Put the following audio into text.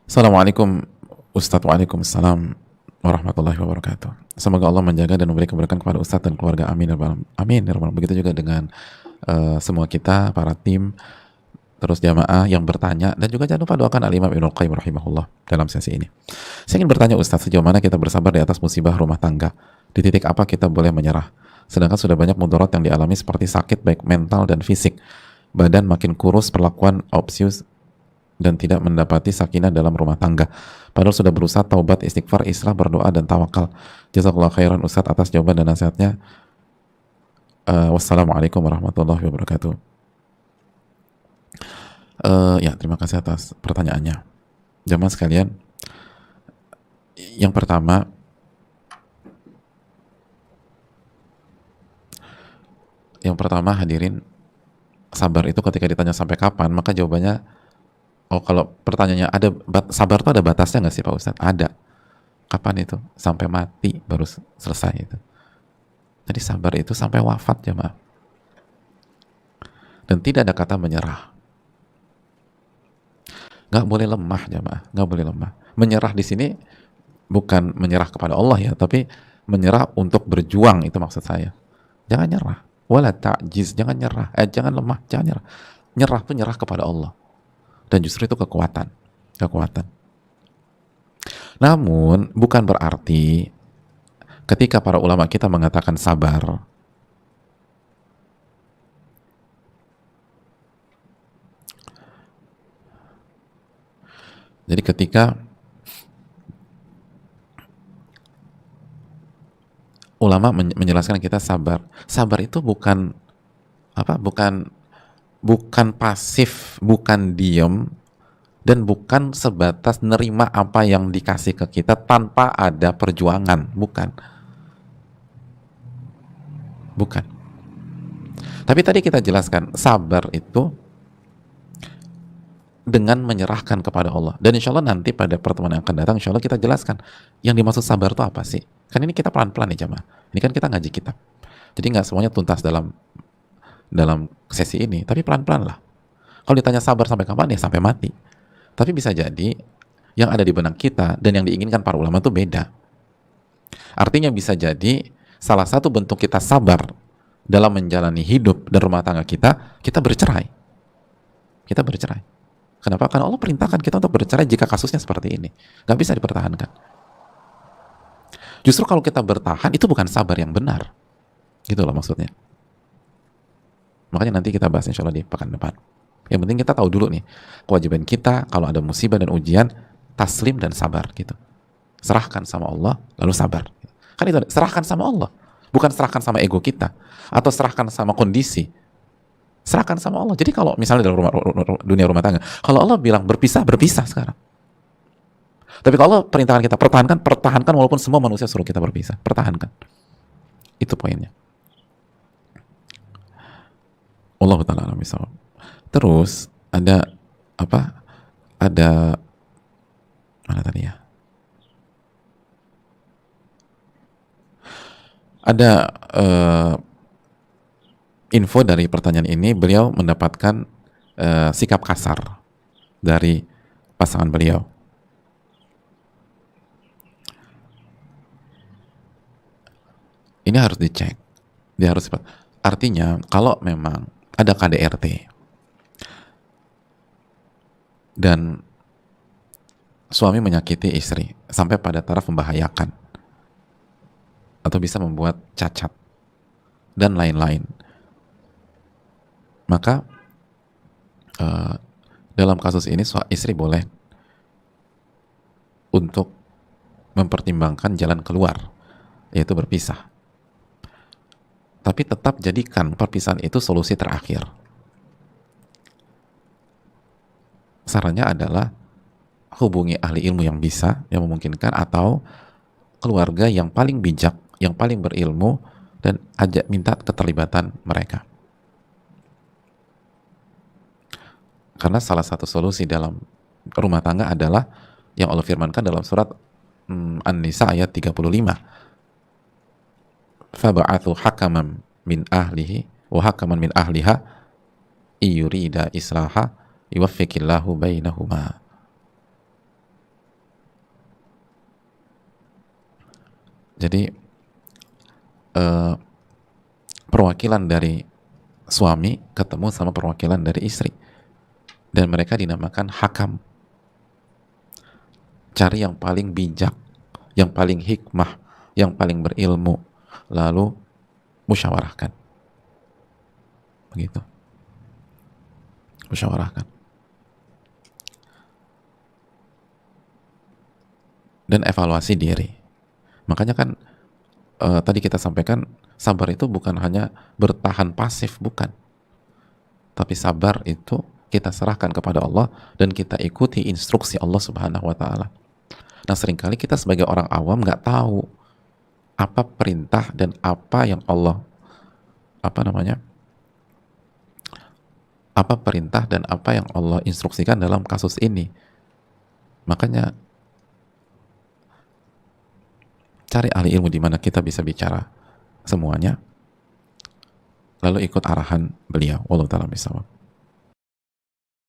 Assalamualaikum Ustadz, waalaikumsalam warahmatullahi wabarakatuh. Semoga Allah menjaga dan memberi keberkahan kepada Ustadz dan keluarga, amin ya rabbal amin ya rabbal. Begitu juga dengan semua kita, para tim, terus jamaah yang bertanya, dan juga jangan lupa doakan Al-Imam Ibnul Qayyim rahimahullah dalam sesi ini. Saya ingin bertanya Ustadz, sejauh mana kita bersabar di atas musibah rumah tangga? Di titik apa kita boleh menyerah? Sedangkan sudah banyak mudarat yang dialami seperti sakit baik mental dan fisik, badan makin kurus, perlakuan obsius, dan tidak mendapati sakinah dalam rumah tangga. Padahal sudah berusaha taubat, istighfar, islah, berdoa, dan tawakal. Jazakallah khairan Ustadz atas jawaban dan nasihatnya. Wassalamualaikum warahmatullahi wabarakatuh. Ya, terima kasih atas pertanyaannya. Jamaah sekalian, yang pertama, hadirin, sabar itu ketika ditanya sampai kapan, maka jawabannya, oh kalau pertanyaannya ada sabar itu ada batasnya nggak sih Pak Ustadz? Ada. Kapan itu? Sampai mati baru selesai itu. Jadi sabar itu sampai wafat jemaah. Dan tidak ada kata menyerah. Nggak boleh lemah jemaah, nggak boleh lemah. Menyerah di sini bukan menyerah kepada Allah ya, tapi menyerah untuk berjuang, itu maksud saya. Jangan nyerah. Wala ta'jiz, jangan nyerah. Jangan lemah, jangan nyerah. Nyerah itu nyerah kepada Allah. Dan justru itu kekuatan. Namun bukan berarti ketika para ulama kita mengatakan sabar, jadi ketika ulama menjelaskan kita sabar itu bukan bukan pasif, bukan diem, dan bukan sebatas nerima apa yang dikasih ke kita tanpa ada perjuangan, bukan. Tapi tadi kita jelaskan, sabar itu dengan menyerahkan kepada Allah. Dan insya Allah nanti pada pertemuan yang akan datang, insya Allah kita jelaskan yang dimaksud sabar itu apa sih. Kan ini kita pelan-pelan nih jamaah. Ini kan kita ngaji kitab. Jadi nggak semuanya tuntas dalam sesi ini, tapi pelan-pelan lah. Kalau ditanya sabar sampai kapan, ya sampai mati. Tapi bisa jadi yang ada di benak kita dan yang diinginkan para ulama itu beda. Artinya bisa jadi salah satu bentuk kita sabar dalam menjalani hidup dan rumah tangga kita bercerai. Kenapa? Karena Allah perintahkan kita untuk bercerai jika kasusnya seperti ini. Nggak bisa dipertahankan. Justru kalau kita bertahan, itu bukan sabar yang benar. Gitu loh maksudnya. Makanya nanti kita bahas insya Allah di pekan depan. Yang penting kita tahu dulu nih, kewajiban kita kalau ada musibah dan ujian, taslim dan sabar gitu. Serahkan sama Allah, lalu sabar. Kan itu, serahkan sama Allah. Bukan serahkan sama ego kita. Atau serahkan sama kondisi. Serahkan sama Allah. Jadi kalau misalnya dalam dunia rumah tangga, kalau Allah bilang berpisah sekarang. Tapi kalau Allah perintahkan kita pertahankan walaupun semua manusia suruh kita berpisah. Pertahankan. Itu poinnya. Allah ta'ala alam bisawab. Terus ada apa? Ada mana tadi ya? Ada info dari pertanyaan ini, beliau mendapatkan sikap kasar dari pasangan beliau. Ini harus dicek. Artinya kalau memang ada KDRT dan suami menyakiti istri sampai pada taraf membahayakan atau bisa membuat cacat dan lain-lain, maka dalam kasus ini istri boleh untuk mempertimbangkan jalan keluar, yaitu berpisah. Tapi tetap jadikan perpisahan itu solusi terakhir. Sarannya adalah hubungi ahli ilmu yang bisa, yang memungkinkan, atau keluarga yang paling bijak, yang paling berilmu, dan ajak minta keterlibatan mereka. Karena salah satu solusi dalam rumah tangga adalah yang Allah firmankan dalam surat An-Nisa ayat 35. Fab'athu hakaman min ahlihi wa hakaman min ahliha iyurida islaha yuwaffiqillahu bainahuma. Jadi eh, perwakilan dari suami ketemu sama perwakilan dari istri, dan mereka dinamakan hakam. Cari yang paling bijak, yang paling hikmah, yang paling berilmu, lalu musyawarahkan. Begitu. Musyawarahkan. Dan evaluasi diri. Makanya kan tadi kita sampaikan, sabar itu bukan hanya bertahan pasif, bukan. Tapi sabar itu kita serahkan kepada Allah dan kita ikuti instruksi Allah Subhanahu wa taala. Nah, seringkali kita sebagai orang awam nggak tahu apa perintah dan apa yang Allah, apa namanya, apa perintah dan apa yang Allah instruksikan dalam kasus ini. Makanya cari ahli ilmu di mana kita bisa bicara semuanya, lalu ikut arahan beliau. Wallahu ta'ala bishawab.